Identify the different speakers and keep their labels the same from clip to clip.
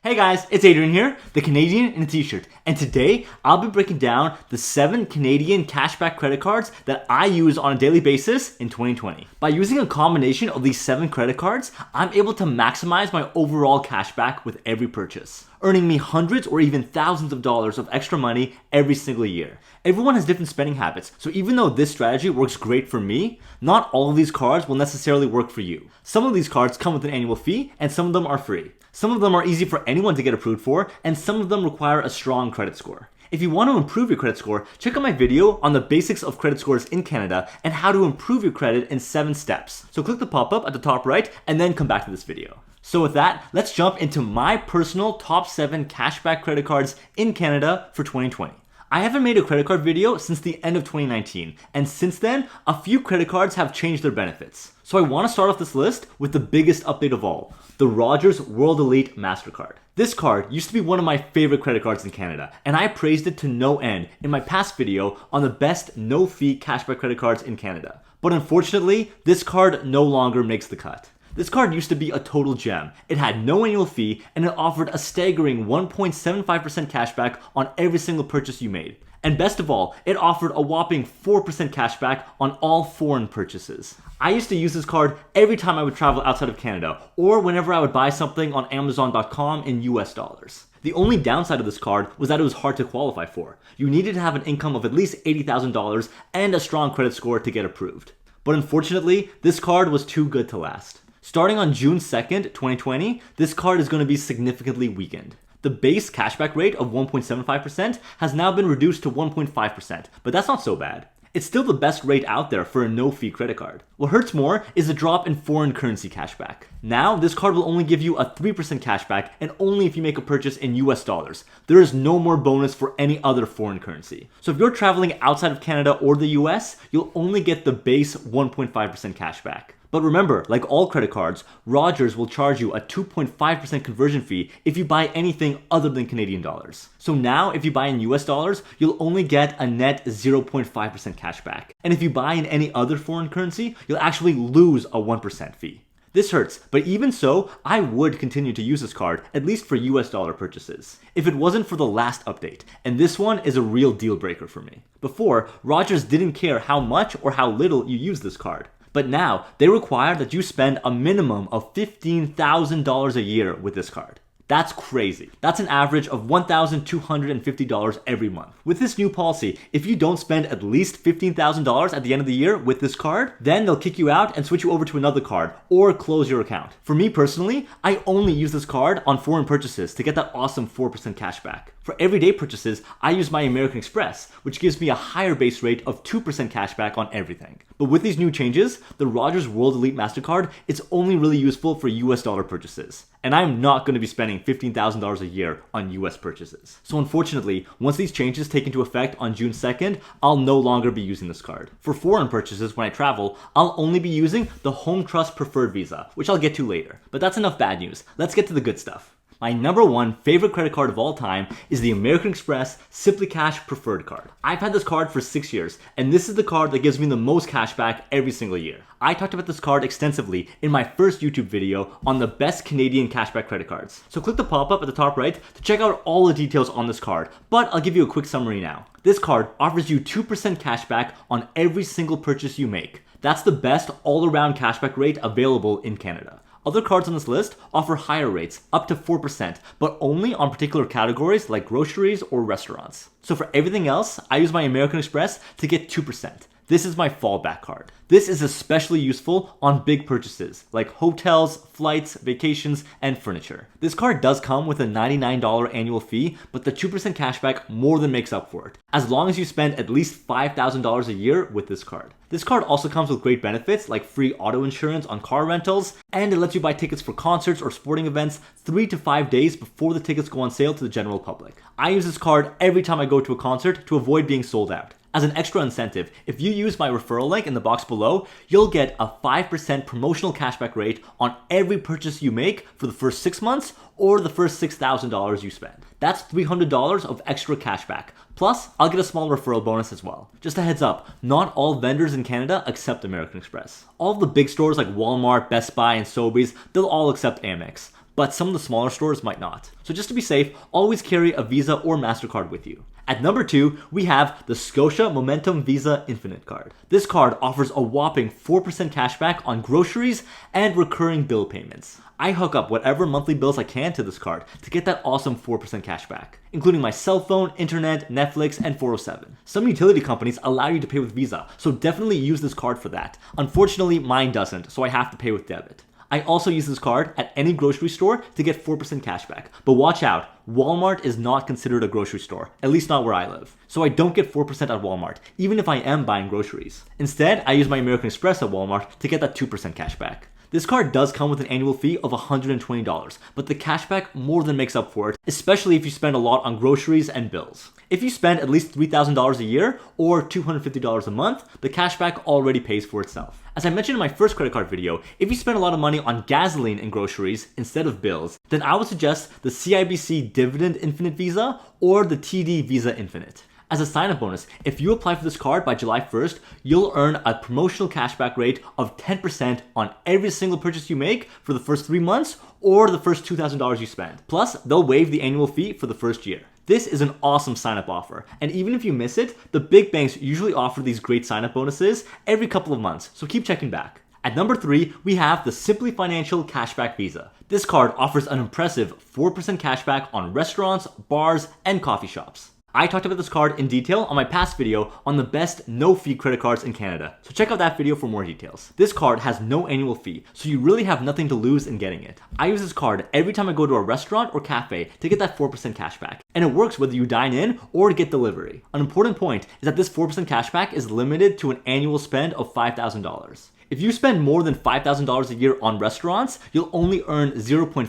Speaker 1: Hey guys, it's Adrian here, the Canadian in a t-shirt, and today I'll be breaking down the 7 Canadian cashback credit cards that I use on a daily basis in 2020. By using a combination of these 7 credit cards, I'm able to maximize my overall cashback with every purchase, earning me hundreds or even thousands of dollars of extra money every single year. Everyone has different spending habits, so even though this strategy works great for me, not all of these cards will necessarily work for you. Some of these cards come with an annual fee, and some of them are free. Some of them are easy for anyone to get approved for, and some of them require a strong credit score. If you want to improve your credit score, check out my video on the basics of credit scores in Canada and how to improve your credit in 7 steps. So click the pop-up at the top right and then come back to this video. So with that, let's jump into my personal top 7 cashback credit cards in Canada for 2020. I haven't made a credit card video since the end of 2019, and since then, a few credit cards have changed their benefits. So I want to start off this list with the biggest update of all, the Rogers World Elite Mastercard. This card used to be one of my favorite credit cards in Canada, and I praised it to no end in my past video on the best no-fee cashback credit cards in Canada. But unfortunately, this card no longer makes the cut. This card used to be a total gem. It had no annual fee and it offered a staggering 1.75% cashback on every single purchase you made. And best of all, it offered a whopping 4% cashback on all foreign purchases. I used to use this card every time I would travel outside of Canada or whenever I would buy something on Amazon.com in US dollars. The only downside of this card was that it was hard to qualify for. You needed to have an income of at least $80,000 and a strong credit score to get approved. But unfortunately, this card was too good to last. Starting on June 2nd, 2020, this card is going to be significantly weakened. The base cashback rate of 1.75% has now been reduced to 1.5%, but that's not so bad. It's still the best rate out there for a no-fee credit card. What hurts more is the drop in foreign currency cashback. Now, this card will only give you a 3% cashback and only if you make a purchase in US dollars. There is no more bonus for any other foreign currency. So if you're traveling outside of Canada or the US, you'll only get the base 1.5% cashback. But remember, like all credit cards, Rogers will charge you a 2.5% conversion fee if you buy anything other than Canadian dollars. So now, if you buy in US dollars, you'll only get a net 0.5% cashback. And if you buy in any other foreign currency, you'll actually lose a 1% fee. This hurts, but even so, I would continue to use this card, at least for US dollar purchases, if it wasn't for the last update, and this one is a real deal breaker for me. Before, Rogers didn't care how much or how little you use this card. But now, they require that you spend a minimum of $15,000 a year with this card. That's crazy. That's an average of $1,250 every month. With this new policy, if you don't spend at least $15,000 at the end of the year with this card, then they'll kick you out and switch you over to another card or close your account. For me personally, I only use this card on foreign purchases to get that awesome 4% cashback. For everyday purchases, I use my American Express, which gives me a higher base rate of 2% cashback on everything. But with these new changes, the Rogers World Elite Mastercard is only really useful for US dollar purchases. And I'm not going to be spending $15,000 a year on US purchases. So unfortunately, once these changes take into effect on June 2nd, I'll no longer be using this card. For foreign purchases when I travel, I'll only be using the Home Trust Preferred Visa, which I'll get to later. But that's enough bad news. Let's get to the good stuff. My number 1 favorite credit card of all time is the American Express Simplii Cash Preferred Card. I've had this card for 6 years, and this is the card that gives me the most cash back every single year. I talked about this card extensively in my first YouTube video on the best Canadian cashback credit cards. So click the pop-up at the top right to check out all the details on this card, but I'll give you a quick summary now. This card offers you 2% cashback on every single purchase you make. That's the best all-around cashback rate available in Canada. Other cards on this list offer higher rates, up to 4%, but only on particular categories like groceries or restaurants. So for everything else, I use my American Express to get 2%. This is my fallback card. This is especially useful on big purchases like hotels, flights, vacations, and furniture. This card does come with a $99 annual fee, but the 2% cashback more than makes up for it, as long as you spend at least $5,000 a year with this card. This card also comes with great benefits like free auto insurance on car rentals, and it lets you buy tickets for concerts or sporting events 3 to 5 days before the tickets go on sale to the general public. I use this card every time I go to a concert to avoid being sold out. As an extra incentive, if you use my referral link in the box below, you'll get a 5% promotional cashback rate on every purchase you make for the first 6 months or the first $6,000 you spend. That's $300 of extra cashback. Plus, I'll get a small referral bonus as well. Just a heads up, not all vendors in Canada accept American Express. All of the big stores like Walmart, Best Buy, and Sobeys, they'll all accept Amex. but some of the smaller stores might not. So just to be safe, always carry a Visa or Mastercard with you. At number 2, we have the Scotia Momentum Visa Infinite card. This card offers a whopping 4% cashback on groceries and recurring bill payments. I hook up whatever monthly bills I can to this card to get that awesome 4% cashback, including my cell phone, internet, Netflix, and 407. Some utility companies allow you to pay with Visa, so definitely use this card for that. Unfortunately, mine doesn't, so I have to pay with debit. I also use this card at any grocery store to get 4% cashback. But watch out, Walmart is not considered a grocery store, at least not where I live. So I don't get 4% at Walmart, even if I am buying groceries. Instead, I use my American Express at Walmart to get that 2% cashback. This card does come with an annual fee of $120, but the cashback more than makes up for it, especially if you spend a lot on groceries and bills. If you spend at least $3,000 a year or $250 a month, the cashback already pays for itself. As I mentioned in my first credit card video, if you spend a lot of money on gasoline and groceries instead of bills, then I would suggest the CIBC Dividend Infinite Visa or the TD Visa Infinite. As a sign-up bonus, if you apply for this card by July 1st, you'll earn a promotional cashback rate of 10% on every single purchase you make for the first 3 months or the first $2,000 you spend. Plus, they'll waive the annual fee for the first year. This is an awesome sign-up offer, and even if you miss it, the big banks usually offer these great sign-up bonuses every couple of months, so keep checking back. At number 3, we have the Simplii Financial Cashback Visa. This card offers an impressive 4% cashback on restaurants, bars, and coffee shops. I talked about this card in detail on my past video on the best no-fee credit cards in Canada, so check out that video for more details. This card has no annual fee, so you really have nothing to lose in getting it. I use this card every time I go to a restaurant or cafe to get that 4% cashback, and it works whether you dine in or get delivery. An important point is that this 4% cashback is limited to an annual spend of $5,000. If you spend more than $5,000 a year on restaurants, you'll only earn 0.5%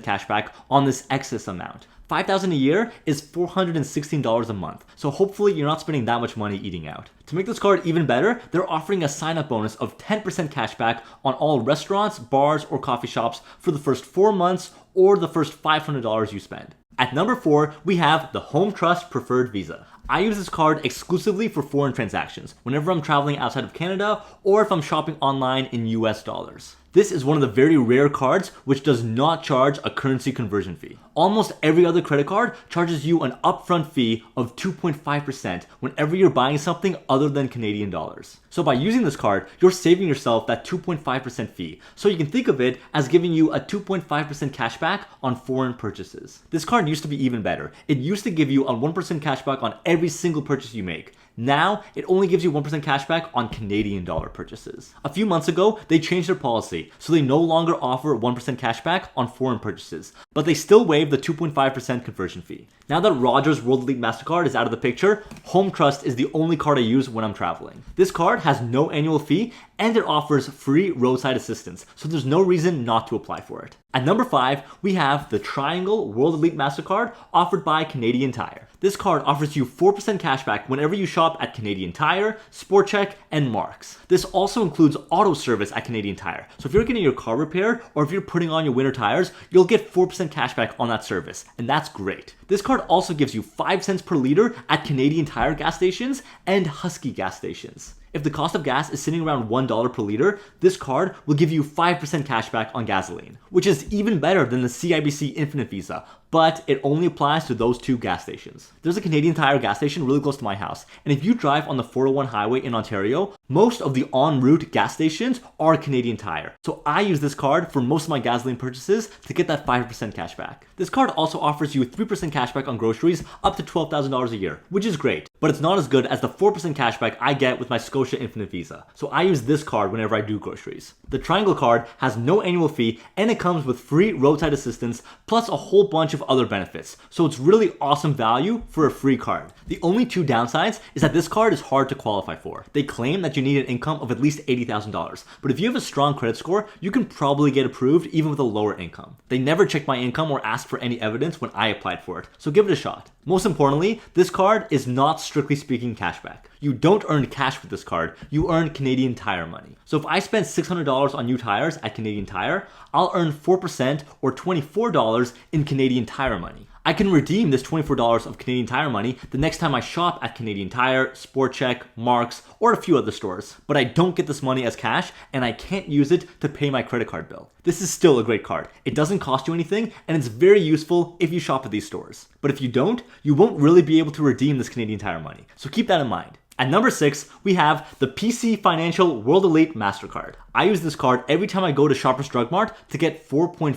Speaker 1: cashback on this excess amount. $5,000 a year is $416 a month, so hopefully you're not spending that much money eating out. To make this card even better, they're offering a sign-up bonus of 10% cashback on all restaurants, bars, or coffee shops for the first 4 months or the first $500 you spend. At number 4, we have the Home Trust Preferred Visa. I use this card exclusively for foreign transactions, whenever I'm traveling outside of Canada or if I'm shopping online in US dollars. This is one of the very rare cards which does not charge a currency conversion fee. Almost every other credit card charges you an upfront fee of 2.5% whenever you're buying something other than Canadian dollars. So by using this card, you're saving yourself that 2.5% fee. So you can think of it as giving you a 2.5% cashback on foreign purchases. This card used to be even better. It used to give you a 1% cashback on every single purchase you make. Now, it only gives you 1% cashback on Canadian dollar purchases. A few months ago, they changed their policy, so they no longer offer 1% cashback on foreign purchases, but they still waive the 2.5% conversion fee. Now that Rogers World Elite Mastercard is out of the picture, Home Trust is the only card I use when I'm traveling. This card has no annual fee, and it offers free roadside assistance, so there's no reason not to apply for it. At number 5, we have the Triangle World Elite Mastercard offered by Canadian Tire. This card offers you 4% cashback whenever you shop at Canadian Tire, Sport Chek, and Marks. This also includes auto service at Canadian Tire. So if you're getting your car repaired or if you're putting on your winter tires, you'll get 4% cashback on that service, and that's great. This card also gives you 5 cents per liter at Canadian Tire gas stations and Husky gas stations. If the cost of gas is sitting around $1 per liter, this card will give you 5% cashback on gasoline, which is even better than the CIBC Infinite Visa, but it only applies to those 2 gas stations. There's a Canadian Tire gas station really close to my house, and if you drive on the 401 highway in Ontario, most of the en route gas stations are Canadian Tire. So I use this card for most of my gasoline purchases to get that 5% cashback. This card also offers you 3% cashback on groceries up to $12,000 a year, which is great, but it's not as good as the 4% cashback I get with my Scotia Infinite Visa. So I use this card whenever I do groceries. The Triangle card has no annual fee, and it comes with free roadside assistance plus a whole bunch of other benefits. So it's really awesome value for a free card. The only 2 downsides is that this card is hard to qualify for. They claim that you need an income of at least $80,000, but if you have a strong credit score, you can probably get approved even with a lower income. They never checked my income or asked for any evidence when I applied for it, so give it a shot. Most importantly, this card is not strictly speaking cashback. You don't earn cash with this card, you earn Canadian Tire money. So if I spend $600 on new tires at Canadian Tire, I'll earn 4% or $24 in Canadian Tire money. I can redeem this $24 of Canadian Tire money the next time I shop at Canadian Tire, Sport Chek, Marks, or a few other stores. But I don't get this money as cash and I can't use it to pay my credit card bill. This is still a great card. It doesn't cost you anything and it's very useful if you shop at these stores. But if you don't, you won't really be able to redeem this Canadian Tire money. So keep that in mind. At number 6, we have the PC Financial World Elite Mastercard. I use this card every time I go to Shoppers Drug Mart to get 4.5%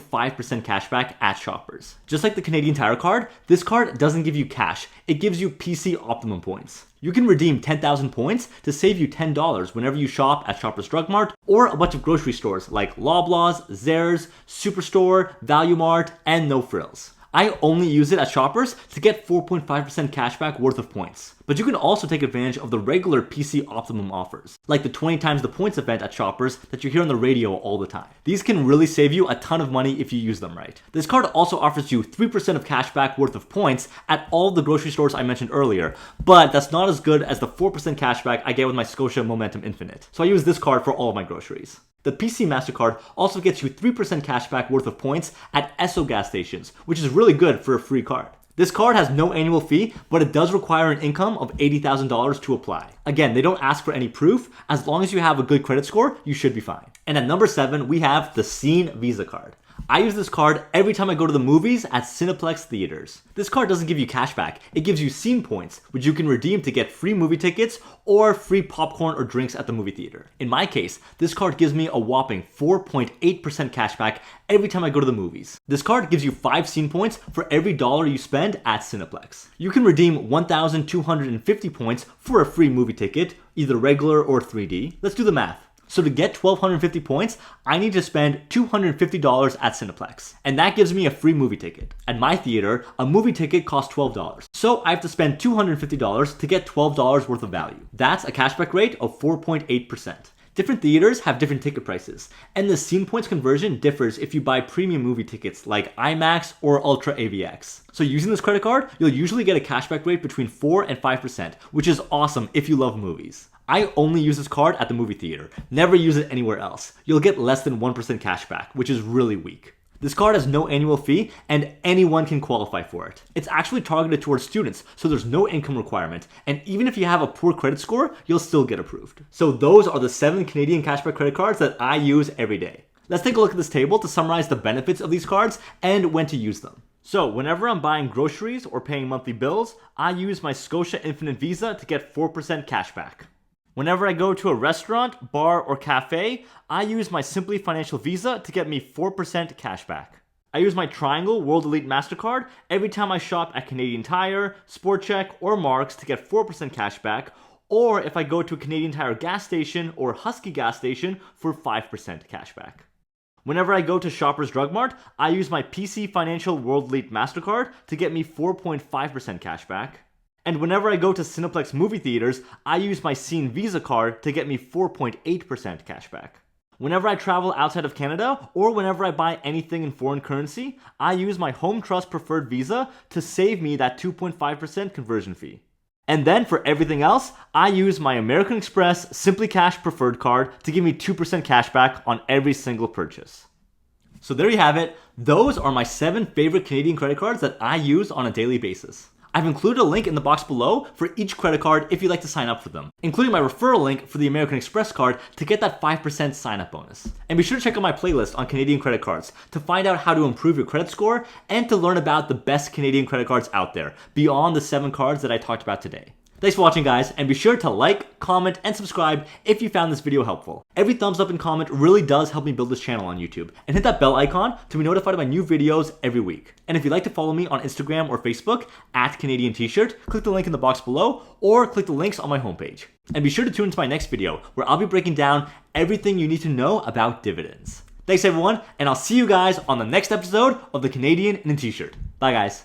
Speaker 1: cashback at Shoppers. Just like the Canadian Tire card, this card doesn't give you cash, it gives you PC Optimum points. You can redeem 10,000 points to save you $10 whenever you shop at Shoppers Drug Mart or a bunch of grocery stores like Loblaws, Zehrs, Superstore, Value Mart, and No Frills. I only use it at Shoppers to get 4.5% cashback worth of points. But you can also take advantage of the regular PC Optimum offers, like the 20 times the points event at Shoppers that you hear on the radio all the time. These can really save you a ton of money if you use them right. This card also offers you 3% of cashback worth of points at all the grocery stores I mentioned earlier, but that's not as good as the 4% cashback I get with my Scotia Momentum Infinite. So I use this card for all of my groceries. The PC MasterCard also gets you 3% cashback worth of points at Esso gas stations, which is really good for a free card. This card has no annual fee, but it does require an income of $80,000 to apply. Again, they don't ask for any proof. As long as you have a good credit score, you should be fine. And at number 7, we have the Scene Visa card. I use this card every time I go to the movies at Cineplex theaters. This card doesn't give you cash back, it gives you scene points, which you can redeem to get free movie tickets or free popcorn or drinks at the movie theater. In my case, this card gives me a whopping 4.8% cash back every time I go to the movies. This card gives you 5 scene points for every dollar you spend at Cineplex. You can redeem 1,250 points for a free movie ticket, either regular or 3D. Let's do the math. So to get 1,250 points, I need to spend $250 at Cineplex. And that gives me a free movie ticket. At my theater, a movie ticket costs $12. So I have to spend $250 to get $12 worth of value. That's a cashback rate of 4.8%. Different theaters have different ticket prices, and the scene points conversion differs if you buy premium movie tickets like IMAX or Ultra AVX. So using this credit card, you'll usually get a cashback rate between 4 and 5%, which is awesome if you love movies. I only use this card at the movie theater, never use it anywhere else. You'll get less than 1% cashback, which is really weak. This card has no annual fee and anyone can qualify for it. It's actually targeted towards students, so there's no income requirement, and even if you have a poor credit score, you'll still get approved. So those are the 7 Canadian cashback credit cards that I use every day. Let's take a look at this table to summarize the benefits of these cards and when to use them. So whenever I'm buying groceries or paying monthly bills, I use my Scotia Infinite Visa to get 4% cashback. Whenever I go to a restaurant, bar, or cafe, I use my Simplii Financial Visa to get me 4% cashback. I use my Triangle World Elite Mastercard every time I shop at Canadian Tire, Sport Chek, or Marks to get 4% cashback, or if I go to a Canadian Tire gas station or Husky gas station for 5% cashback. Whenever I go to Shoppers Drug Mart, I use my PC Financial World Elite Mastercard to get me 4.5% cashback. And whenever I go to Cineplex movie theaters, I use my Scene Visa card to get me 4.8% cashback. Whenever I travel outside of Canada, or whenever I buy anything in foreign currency, I use my Home Trust Preferred Visa to save me that 2.5% conversion fee. And then for everything else, I use my American Express Simplii Cash Preferred card to give me 2% cashback on every single purchase. So there you have it. Those are my 7 favorite Canadian credit cards that I use on a daily basis. I've included a link in the box below for each credit card if you'd like to sign up for them, including my referral link for the American Express card to get that 5% sign up bonus. And be sure to check out my playlist on Canadian credit cards to find out how to improve your credit score and to learn about the best Canadian credit cards out there beyond the 7 cards that I talked about today. Thanks for watching, guys, and be sure to like, comment, and subscribe if you found this video helpful. Every thumbs up and comment really does help me build this channel on YouTube. And hit that bell icon to be notified of my new videos every week. And if you'd like to follow me on Instagram or Facebook at Canadian T-shirt, click the link in the box below or click the links on my homepage. And be sure to tune into my next video where I'll be breaking down everything you need to know about dividends. Thanks everyone, and I'll see you guys on the next episode of the Canadian in a T-shirt. Bye guys.